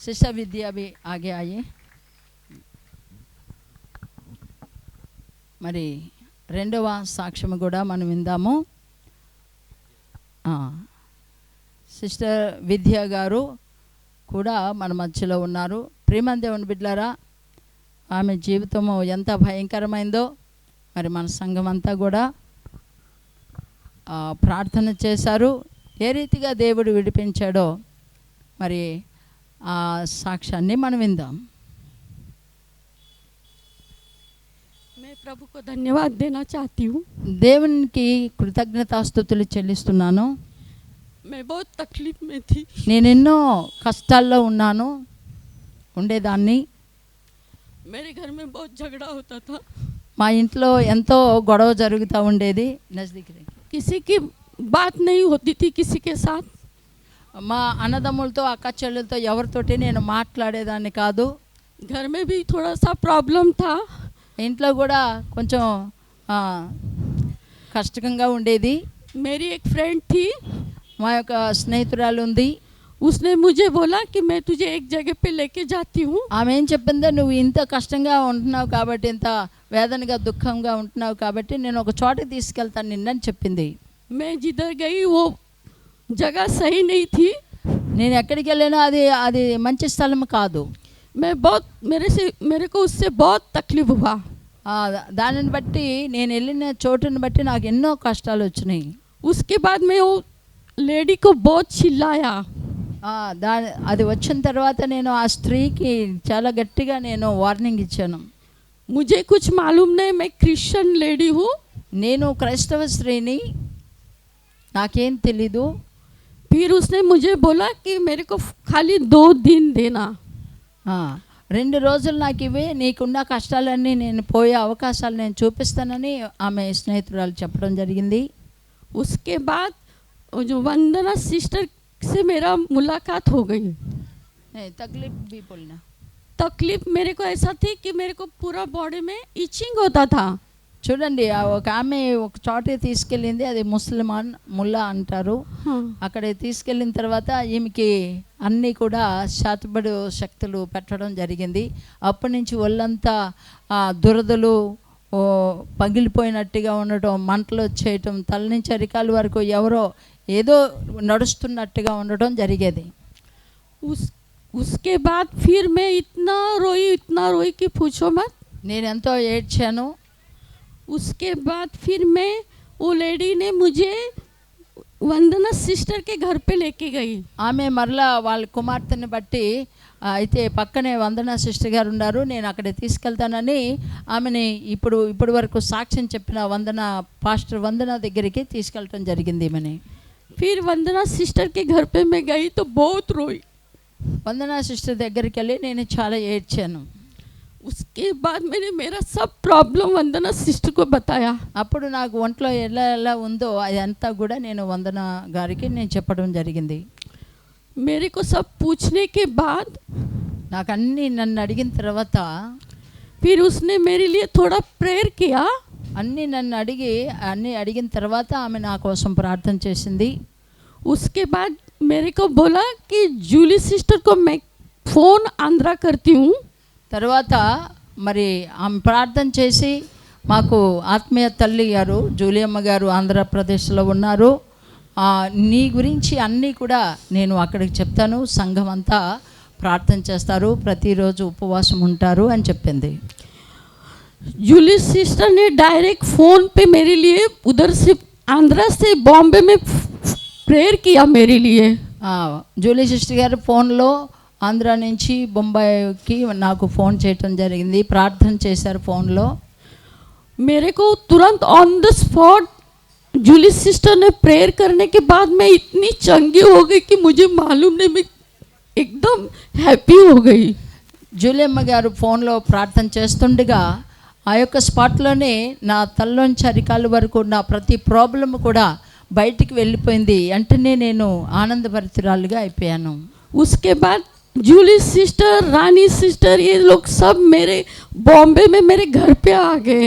Sister विद्या भी आगे आइए। మరి రెండవ సాక్ష్యం కూడా మనం విందాము. సిస్టర్ విద్య గారు కూడా మన మధ్యలో ఉన్నారు. ప్రియమైన దేవుని బిడ్డలారా, ఆమె జీవితము ఎంత భయంకరమైందో మరి మన సంఘం అంతా కూడా ప్రార్థన చేశారు. ఏ రీతిగా దేవుడు విడిపించాడో మరి ఆ సాక్ష్యాన్ని మనం విందాం. मैं प्रभु को धन्यवाद देना चाहती हूँ. దేవునికి కృతజ్ఞతాస్తుతులు చెల్లిస్తున్నాను. मैं बहुत तकलीफ में थी. నేను ఎన్నో కష్టాల్లో ఉండేదాన్ని. मेरे घर में बहुत झगड़ा होता था. మా ఇంట్లో ఎంతో గొడవ జరుగుతూ ఉండేది. నజదీకి किसी की बात नहीं होती थी किसी के साथ. మా అన్నదమ్ములతో అక్క చెల్లెలతో ఎవరితోటి నేను మాట్లాడేదాన్ని కాదు. घर में भी थोड़ा सा प्रॉब्लम था. ఇంట్లో కూడా కొంచెం కష్టంగా ఉండేది. मेरी एक फ्रेंड थी. మా యొక్క స్నేహితురాలు ఉంది. उसने मुझे बोला कि मैं तुझे एक जगह पे लेके जाती हूँ. ఆమె ఏం చెప్పిందో, నువ్వు ఇంత కష్టంగా ఉంటున్నావు కాబట్టి, ఇంత వేదనగా దుఃఖంగా ఉంటున్నావు కాబట్టి నేను ఒక చోటకి తీసుకెళ్తాను నిన్నని చెప్పింది. मैं जिधर गई वो जगह सही नहीं थी. నేను ఎక్కడికి వెళ్ళానో అది మంచి స్థలం కాదు. मैं बहुत मेरे को उससे बहुत तकलीफ हुआ. దానిని బట్టి నేను వెళ్ళిన చోటుని బట్టి నాకు ఎన్నో కష్టాలు వచ్చినాయి. उसके बाद मैं वो लेडी को बहुत चिल्लाया. అది వచ్చిన తర్వాత నేను ఆ స్త్రీకి చాలా గట్టిగా నేను వార్నింగ్ ఇచ్చాను. मुझे कुछ मालूम नहीं, मैं क्रिश्चियन लेडी हूँ. నేను క్రైస్తవ స్త్రీని, నాకేం తెలీదు. फिर उसने मुझे बोला कि मेरे को खाली 2 दिन देना. 2 రోజులు నాకు ఇవే, నీకున్న కష్టాలన్నీ నేను పోయే అవకాశాలు నేను చూపిస్తానని ఆమె స్నేహితురాలు చెప్పడం జరిగింది. उसके बाद जो वंदना सिस्टर से मेरा मुलाकात हो गई. तकलीफ मेरे को ऐसा थी कि मेरे को पूरा बॉडी में इचिंग होता था. చూడండి, ఒక ఆమె ఒక చోటే తీసుకెళ్ళింది. అది ముల్లా అంటారు. అక్కడ తీసుకెళ్ళిన తర్వాత ఈమెకి అన్నీ కూడా శాతపడు శక్తులు పెట్టడం జరిగింది. అప్పటి నుంచి ఒళ్ళంతా దురదలు పగిలిపోయినట్టుగా ఉండటం, మంటలు వచ్చేయటం, తల నుంచి అరికాల వరకు ఎవరో ఏదో నడుస్తున్నట్టుగా ఉండటం జరిగేది. उसके बाद फिर मैं इतना रोई कि पूछो मत. నేను ఎంతో ఏడ్చాను. उसके बाद फिर मैं वो लेडी ने मुझे वंदना सिस्टर के घर पे लेके गई. ఆమె మరలా వాళ్ళ కుమార్తెని బట్టి అయితే పక్కనే వందన సిస్టర్ గారు ఉన్నారు, నేను అక్కడ తీసుకెళ్తానని ఆమెని ఇప్పటి వరకు సాక్ష్యం చెప్పిన పాస్టర్ వందన దగ్గరికి తీసుకెళ్ళటం జరిగింది. ఈమెని फिर वंदना सिस्टर के घर पे मैं गई तो बहुत रोई. వందన సిస్టర్ దగ్గరికి వెళ్ళి నేను చాలా ఏడ్చాను. उसके बाद मैंने मेरा सब प्रॉब्लम वंदना सिस्टर को बताया. అప్పుడు నాకు ఒంట్లో ఎలా ఉందో అదంతా కూడా నేను వందన గారికి నేను చెప్పడం జరిగింది. मेरे को सब पूछने के बाद నాకు అన్నీ నన్ను అడిగిన తర్వాత फिर उसने मेरे लिए थोड़ा प्रेयर किया. అన్నీ అడిగిన తర్వాత ఆమె నా కోసం ప్రార్థన చేసింది. उसके बाद मेरे को बोला कि जूली सिस्टर को मैं फ़ोन आंध्रा करती हूँ. తర్వాత మరి ఆమె ప్రార్థన చేసి, మాకు ఆత్మీయ తల్లి గారు జూలియమ్మ గారు ఆంధ్రప్రదేశ్లో ఉన్నారు, నీ గురించి అన్నీ కూడా నేను అక్కడికి చెప్తాను, సంఘం అంతా ప్రార్థన చేస్తారు, ప్రతిరోజు ఉపవాసం ఉంటారు అని చెప్పింది. जूली सिस्टर ने डायरेक्ट फ़ोन पे मेरे लिए उधर से आंध्रा से बॉम्बे में प्रेयर किया मेरे लिए. జూలీ సిస్టర్ గారు ఫోన్లో ఆంధ్ర నుంచి బొంబాయికి నాకు ఫోన్ చేయటం జరిగింది, ప్రార్థన చేశారు ఫోన్లో. मेरे को तुरंत on the spot Julie sister ने प्रेयर करने के बाद मैं इतनी चंगी हो गई कि मुझे मालूम नहीं, मैं एकदम हैप्पी हो गई. జూలియమ్మ గారు ఫోన్లో ప్రార్థన చేస్తుండగా ఆ యొక్క స్పాట్లోనే నా తలలోంచి అరికాల వరకు నా ప్రతి ప్రాబ్లం కూడా బయటికి వెళ్ళిపోయింది. వెంటనే నేను ఆనందభరితురాలుగా అయిపోయాను. उसके बाद जूली सिस्टर, रानी सिस्टर, ये लोग सब मेरे बॉम्बे में मेरे घर पे आ गए.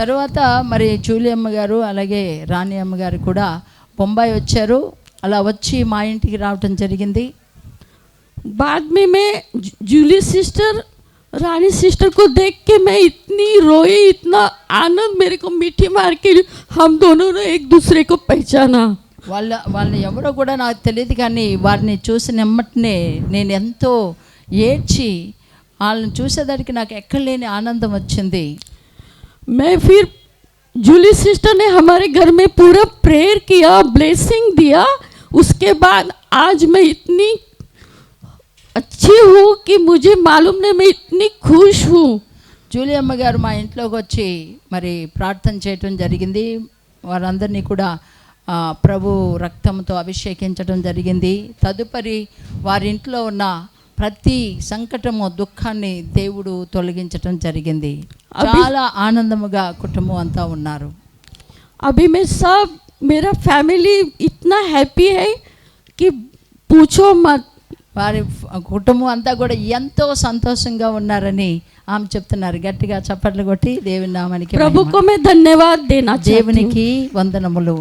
తర్వాత మరి జూలి అమ్మగారు అలాగే రాణి అమ్మగారు కూడా బొంబాయి వచ్చారు. అలా వచ్చి మా ఇంటికి రావటం జరిగింది. बाद में मैं जूली सिस्टर रानी सिस्टर को देख के मैं इतनी रोई, इतना आनंद मेरे को मीठी मार के हम दोनों ने एक दूसरे को पहचाना. వాళ్ళని ఎవరో కూడా నాకు తెలియదు, కానీ వారిని చూసిన ఎమ్మటనే నేను ఎంతో ఏడ్చి వాళ్ళని చూసేదానికి నాకు ఎక్కడ లేని ఆనందం వచ్చింది. मैं फिर जूली सिस्टर ने हमारे घर में पूरा प्रेयर किया, ब्लेसिंग दिया. उसके बाद आज मैं इतनी अच्छी हूँ कि मुझे मालूम नहीं मैं इतनी खुश हूँ. జూలీ అమ్మ గారు మా ఇంట్లోకి వచ్చి మరి ప్రార్థన చేయటం జరిగింది. వారందరినీ కూడా ప్రభు రక్తంతో అభిషేకించడం జరిగింది. తదుపరి వారి ఇంట్లో ఉన్న ప్రతి సంకటము దుఃఖాన్ని దేవుడు తొలగించటం జరిగింది. చాలా ఆనందముగా కుటుంబం అంతా ఉన్నారు. अभी मैं सब मेरा फैमिली इतना हैप्पी है कि पूछो मत. వారి కుటుంబం అంతా కూడా ఎంతో సంతోషంగా ఉన్నారని ఆమె చెప్తున్నారు. గట్టిగా చప్పట్లు కొట్టి దేవుని నామానికి प्रभु को मैं धन्यवाद देना चाहती हूँ. దేవునికి వందనములు.